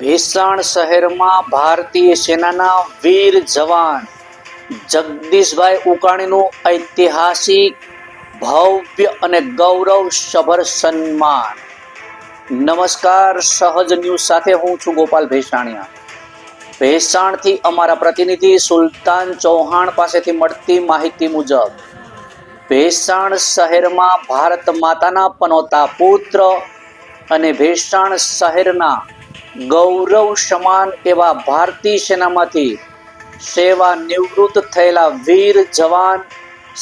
ભેસાણ શહેરમાં ભારતીય સેનાના વીર જવાન જગદીશભાઈ ઉકાણીનું ઐતિહાસિક ભવ્ય અને ગૌરવસભર સન્માન. નમસ્કાર, સહજ ન્યૂઝ સાથે હું છું ગોપાલ ભેસાણિયા. ભેસાણથી અમારા પ્રતિનિધિ સુલતાન ચૌહાણ પાસેથી મળતી માહિતી મુજબ ભેસાણ શહેરમાં ભારત માતાના પનોતા પુત્ર અને ભેસાણ શહેરના ગૌરવ સમાન એવા ભારતીય સેનામાંથી સેવા નિવૃત્ત થયેલા વીર જવાન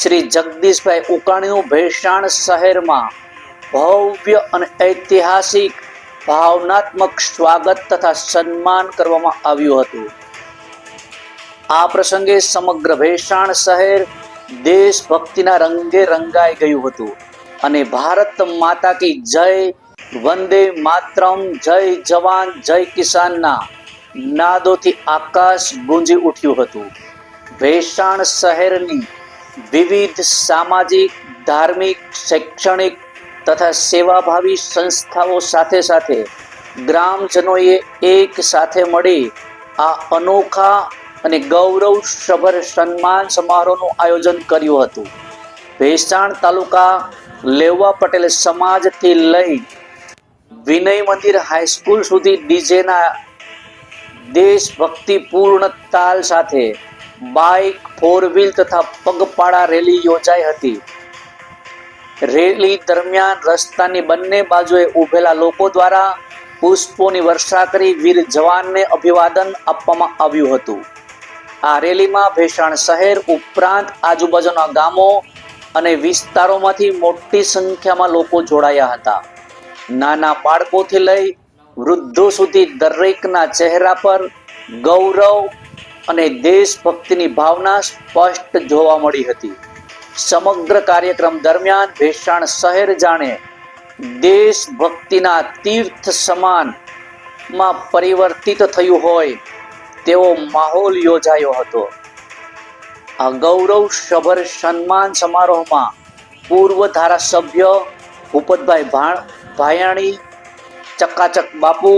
શ્રી જગદીશભાઈ ઉકાણીનું ભેસાણ શહેરમાં ભવ્ય અને ઐતિહાસિક ભાવનાત્મક સ્વાગત તથા સન્માન કરવામાં આવ્યું હતું. આ પ્રસંગે સમગ્ર ભેસાણ શહેર દેશભક્તિના રંગે રંગાઈ ગયું હતું અને ભારત માતા કી જય, વંદે માતરમ, જય જવાન, જય કિસાનના નાદોથી આકાશ ગુંજી ઉઠ્યું હતું. ભેસાણ શહેરની વિવિધ સામાજિક, ધાર્મિક, શૈક્ષણિક તથા સેવાભાવી સંસ્થાઓ સાથે સાથે ગ્રામજનોએ એક સાથે મળી આ અનોખા અને ગૌરવસભર સન્માન સમારોહનું આયોજન કર્યું હતું. ભેસાણ તાલુકા લેવા પટેલ સમાજથી લઈ વિનય મંદિર હાઈસ્કૂલ સુધી ડીજેના દેશભક્તિપૂર્ણ તાલ સાથે બાઇક, ફોર વ્હીલ તથા પગપાળા રેલી યોજાઈ હતી. રેલી દરમિયાન રસ્તાની બંને બાજુએ ઉભેલા લોકો દ્વારા પુષ્પોની વર્ષા કરી વીર જવાનને અભિવાદન આપવામાં આવ્યું હતું. આ રેલીમાં ભેસાણ શહેર ઉપરાંત આજુબાજુના ગામો અને વિસ્તારોમાંથી મોટી સંખ્યામાં લોકો જોડાયા હતા. નાના બાળકોથી લઈ વૃદ્ધો સુધી દરેકના ચહેરા પર ગૌરવ અને દેશભક્તિની ભાવના સ્પષ્ટ જોવા મળી હતી. સમગ્ર કાર્યક્રમ દરમિયાન ભેસાણ શહેર જાણે દેશભક્તિના તીર્થ સમાનમાં પરિવર્તિત થયું હોય તેવો માહોલ યોજાયો હતો. આ ગૌરવસભર સન્માન સમારોહમાં પૂર્વ ધારાસભ્ય ભૂપતભાઈ ભાયાણી, ચકાચક બાપુ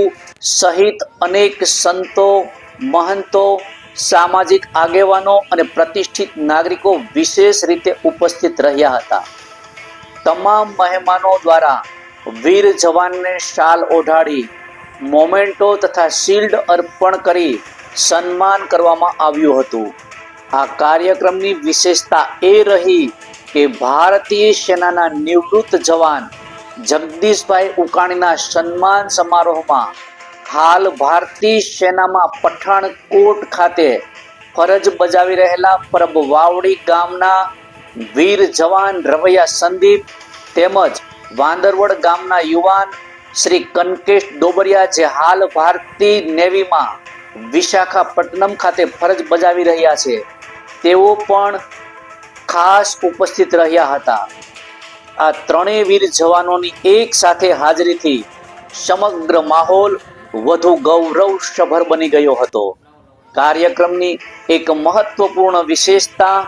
સહિત અનેક સંતો, મહંતો, સામાજિક આગેવાનો અને પ્રતિષ્ઠિત નાગરિકો વિશેષ રીતે ઉપસ્થિત રહ્યા હતા. તમામ મહેમાનો દ્વારા વીર જવાનને શાલ ઓઢાડી મોમેન્ટો તથા શિલ્ડ અર્પણ કરી સન્માન કરવામાં આવ્યું હતું. આ કાર્યક્રમની વિશેષતા એ રહી કે ભારતીય સેનાના નિવૃત્ત જવાન જગદીશભાઈ ઉકાણીના સન્માન સમારોહમાં હાલ ભારતીય સેનામાં પઠાણકોટ ખાતે ફરજ બજાવી રહેલા પરબ વાવડી ગામના વીર જવાન રવૈયા સંદીપ તેમજ વાંદરવડ ગામના યુવાન શ્રી કનકેશ ડોબરિયા જે હાલ ભારતીય નેવીમાં વિશાખાપટ્ટનમ ખાતે ફરજ બજાવી રહ્યા છે તેઓ પણ ખાસ ઉપસ્થિત રહ્યા હતા. આ ત્રણેય વીર જવાનોની એક સાથે હાજરીથી સમગ્ર માહોલ વધુ ગૌરવસભર બની ગયો હતો. કાર્યક્રમની એક મહત્વપૂર્ણ વિશેષતા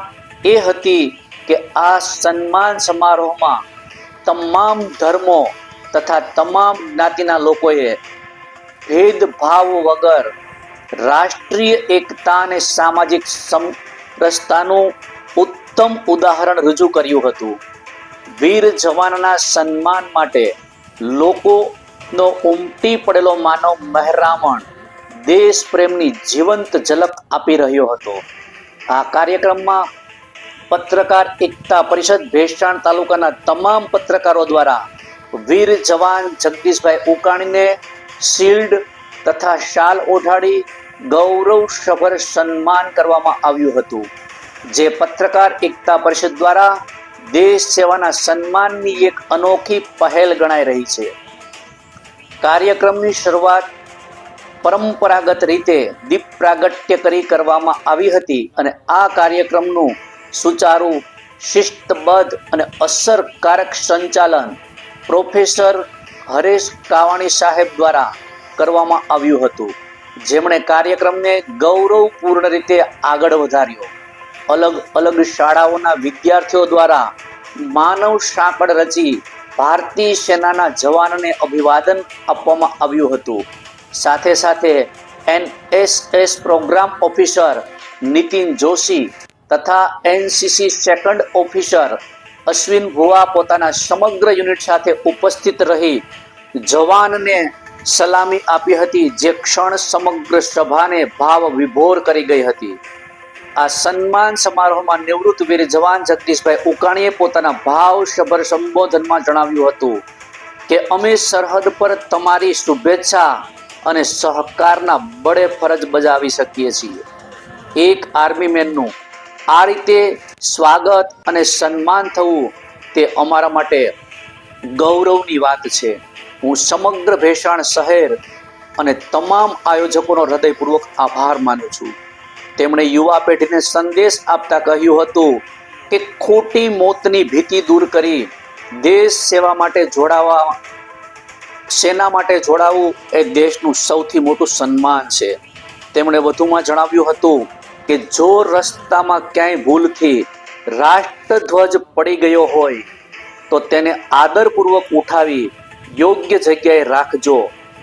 એ હતી કે આ સન્માન સમારોહમાં તમામ ધર્મો તથા તમામ જ્ઞાતિના લોકોએ ભેદભાવ વગર રાષ્ટ્રીય એકતા અને સામાજિક સમરસતાનું ઉત્તમ ઉદાહરણ રજૂ કર્યું હતું. વીર જવાનના સન્માન માટે લોકોનો ઉમટી પડેલો માનવ મહેરામણ દેશ પ્રેમની જીવંત ઝલક આપી રહ્યો હતો. આ કાર્યક્રમમાં પત્રકાર એકતા પરિષદ ભેસાણ તાલુકાના તમામ પત્રકારો દ્વારા વીર જવાન જગદીશભાઈ ઉકાણીને શિલ્ડ તથા શાલ ઓઢાડી ગૌરવસભર સન્માન કરવામાં આવ્યું હતું, જે પત્રકાર એકતા પરિષદ દ્વારા દેશ સેવાના સન્માનની એક અનોખી પહેલ ગણાઈ રહી છે. કાર્યક્રમની શરૂઆત પરંપરાગત રીતે દીપ પ્રાગટ્ય કરી કરવામાં આવી હતી અને આ કાર્યક્રમનું સુચારુ, શિસ્તબદ્ધ અને અસરકારક સંચાલન પ્રોફેસર હરેશ કાવાણી સાહેબ દ્વારા કરવામાં આવ્યું હતું, જેમણે કાર્યક્રમને ગૌરવપૂર્ણ રીતે આગળ વધાર્યો. અલગ અલગ શાળાઓના વિદ્યાર્થીઓ દ્વારા માનવ સાંકળ રચી ભારતીય સેનાના જવાનને અભિવાદન આપવામાં આવ્યું હતું. સાથે સાથે NSS programme officer Nitin Joshi તથા NCC second officer Ashwin Bhuva પોતાના સમગ્ર યુનિટ સાથે ઉપસ્થિત રહી જવાનને સલામી આપી હતી, જે ક્ષણ સમગ્ર સભાને ભાવ વિભોર કરી ગઈ હતી. આ સન્માન સમારોહમાં નિવૃત્ત વીર જવાન જગદીશભાઈ ઉકાણીએ પોતાના ભાવસભર સંબોધનમાં જણાવ્યું હતું કે અમે સરહદ પર તમારી શુભેચ્છા અને સહકારના બળે ફરજ બજાવી શકીએ છીએ. એક આર્મી મેનનું આ રીતે સ્વાગત અને સન્માન થવું તે અમારા માટે ગૌરવની વાત છે. હું સમગ્ર ભેસાણ શહેર અને તમામ આયોજકોનો હૃદયપૂર્વક આભાર માનું છું. તેમણે યુવા પેઢીને સંદેશ આપતા કહ્યું હતું કે ખોટી મોતની ભીતિ દૂર કરી દેશ સેવા માટે સેના માટે જોડાવું એ દેશનું સૌથી મોટું સન્માન છે. તેમણે વધુમાં જણાવ્યું હતું કે જો રસ્તામાં ક્યાંય ભૂલથી રાષ્ટ્રધ્વજ પડી ગયો હોય તો તેને આદરપૂર્વક ઉઠાવી યોગ્ય જગ્યાએ રાખજો,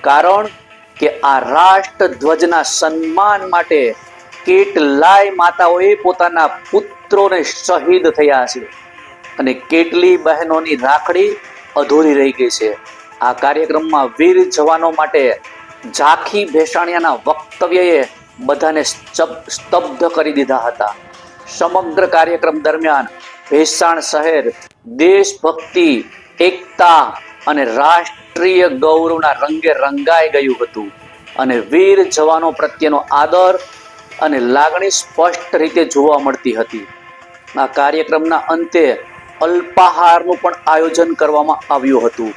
કારણ કે આ રાષ્ટ્રધ્વજના સન્માન માટે કેટલાય માતાઓએ પોતાના પુત્રોને શહીદ થયા છે અને કેટલી બહેનોની રાખડી અધૂરી રહી ગઈ છે. આ કાર્યક્રમમાં વીર જવાનો માટે ઝાંખી ભેસાણિયાના વક્તવ્યએ બધાને સ્તબ્ધ કરી દીધા હતા. સમગ્ર કાર્યક્રમ દરમિયાન ભેસાણ શહેર દેશભક્તિ, એકતા અને રાષ્ટ્રીય ગૌરવના રંગે રંગાઈ ગયું હતું અને વીર જવાનો પ્રત્યેનો આદર અને લાગણી સ્પષ્ટ રીતે જોવા મળતી હતી. આ કાર્યક્રમના અંતે અલ્પાહારનું પણ આયોજન કરવામાં આવ્યું હતું.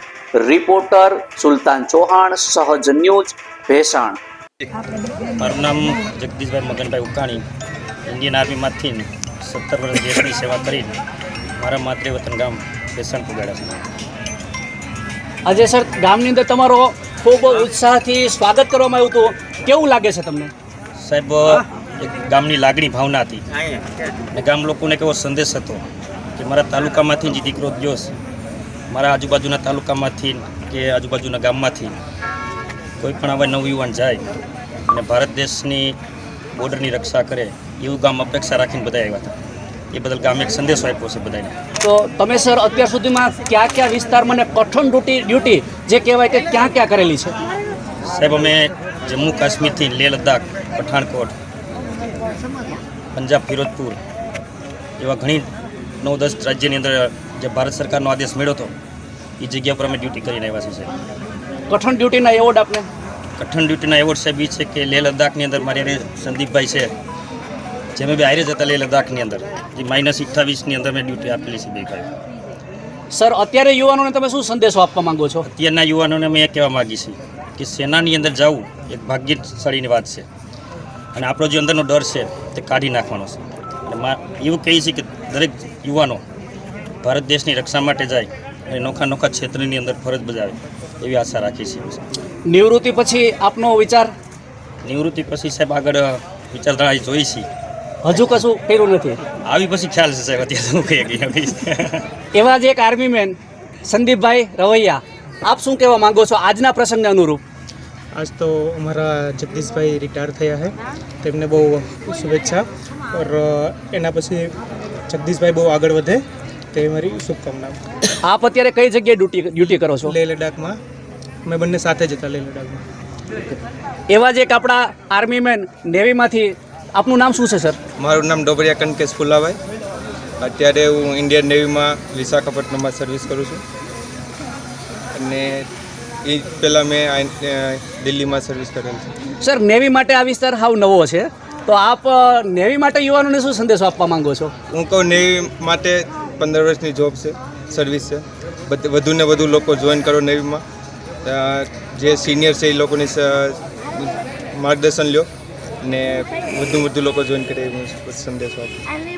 રિપોર્ટર સુલતાન ચૌહાણ, સહજ ન્યૂઝ, ભેસાણ. મારું નામ જગદીશભાઈ મગનભાઈ ઉકાણી. ઇન્ડિયન આર્મીમાંથી 17 વર્ષ દેશની સેવા કરીને મારા માતૃવતન ગામ ભેસાણ પુગાડ્યા છે. આજે સર ગામની અંદર તમારો ખૂબ ઉત્સાહથી સ્વાગત કરવામાં આવ્યું હતું, કેવું લાગે છે તમને? સાહેબ, એક ગામની લાગણી ભાવના હતી અને ગામ લોકોને કેવો સંદેશ હતો કે મારા તાલુકામાંથી જે દીકરો ગયો છે, મારા આજુબાજુના તાલુકામાંથી કે આજુબાજુના ગામમાંથી કોઈ પણ આવા નવયુવાન જાય અને ભારત દેશની બોર્ડરની રક્ષા કરે એવું ગામ અપેક્ષા રાખીને બધા આવ્યા હતા. એ બદલ ગામે એક સંદેશો આપ્યો છે બધાને. તો તમે સર અત્યાર સુધીમાં કયા વિસ્તારમાં ને કઠણ ડ્યુટી જે કહેવાય કે ક્યાં કરેલી છે? સાહેબ, અમે જમ્મુ કાશ્મીરથી લેહ લદ્દાખ, પઠાણકોટ, પંજાબ, ફિરોજપુર એવા ઘણી 9-10 રાજ્યની અંદર જે ભારત સરકારનો આદેશ મળ્યો હતો એ જગ્યા પર અમે ડ્યુટી કરીને આવ્યા છીએ. કઠણ ડ્યુટીના એવોર્ડ આપને? કઠણ ડ્યુટીના એવોર્ડ સાહેબ એ છે કે લેહ લદ્દાખની અંદર મારી સંદીપભાઈ છે, જેમે બી આયરે જતા લેહ લદ્દાખની અંદર જે -28ની અંદર મેં ડ્યુટી આપેલી છે બે ભાઈ. સર, અત્યારે યુવાનોને તમે શું સંદેશો આપવા માંગો છો? અત્યારના યુવાનોને અમે એ કહેવા માગીએ છીએ કે સેનાની અંદર જવું એક ભાગ્યશાળીની વાત છે અને આપણો જે અંદરનો ડર છે તે કાઢી નાખવાનો છે. અને એવું કહીએ છીએ કે દરેક યુવાનો ભારત દેશની રક્ષા માટે જાય અને નોખા ક્ષેત્રની અંદર ફરજ બજાવે એવી આશા રાખીએ છીએ. નિવૃત્તિ પછી આપનો વિચાર? નિવૃત્તિ પછી સાહેબ આગળ વિચારધારા જોઈ છીએ. હજુ કશું કર્યું નથી? આવી પછી ખ્યાલ છે સાહેબ, અત્યારે શું કહીએ. એવા જ એક આર્મી મેન સંદીપભાઈ રવૈયા, આપ શું કહેવા માંગો છો આજના પ્રસંગને અનુરૂપ? आज तो हमारा जगदीश भाई रिटायर થયા है, તેમને બહુ શુભેચ્છા. और એના પછી જગદીશભાઈ બહુ આગળ વધે તે મારી શુભકામના. આપ અત્યારે કઈ જગ્યાએ ડ્યુટી કરો છો? લેહ લદ્દાખમાં. અમે બંને સાથે જ હતા લેહ લદ્દાખમાં. એવા જ એક આપણા આર્મી મેન નેવીમાંથી, આપનું નામ શું છે સર? મારું નામ ડોબરિયા કનકેશ ફુલાભાઈ. અત્યારે હું ઇન્ડિયન નેવીમાં વિશાખાપટ્ટનમમાં સર્વિસ કરું છું અને એ પહેલાં મેં દિલ્હીમાં સર્વિસ કરેલ છે. સર, નેવી માટે આ વિસ્તાર હાવ નવો છે, તો આપ નેવી માટે યુવાનોને શું સંદેશો આપવા માંગો છો? હું કહું નેવી માટે 15 વર્ષની જોબ છે, સર્વિસ છે. વધુને વધુ લોકો જોઈન કરો નેવીમાં. જે સિનિયર છે એ લોકોની માર્ગદર્શન લ્યો અને વધુ લોકો જોઈન કરે એવો સંદેશો આપો.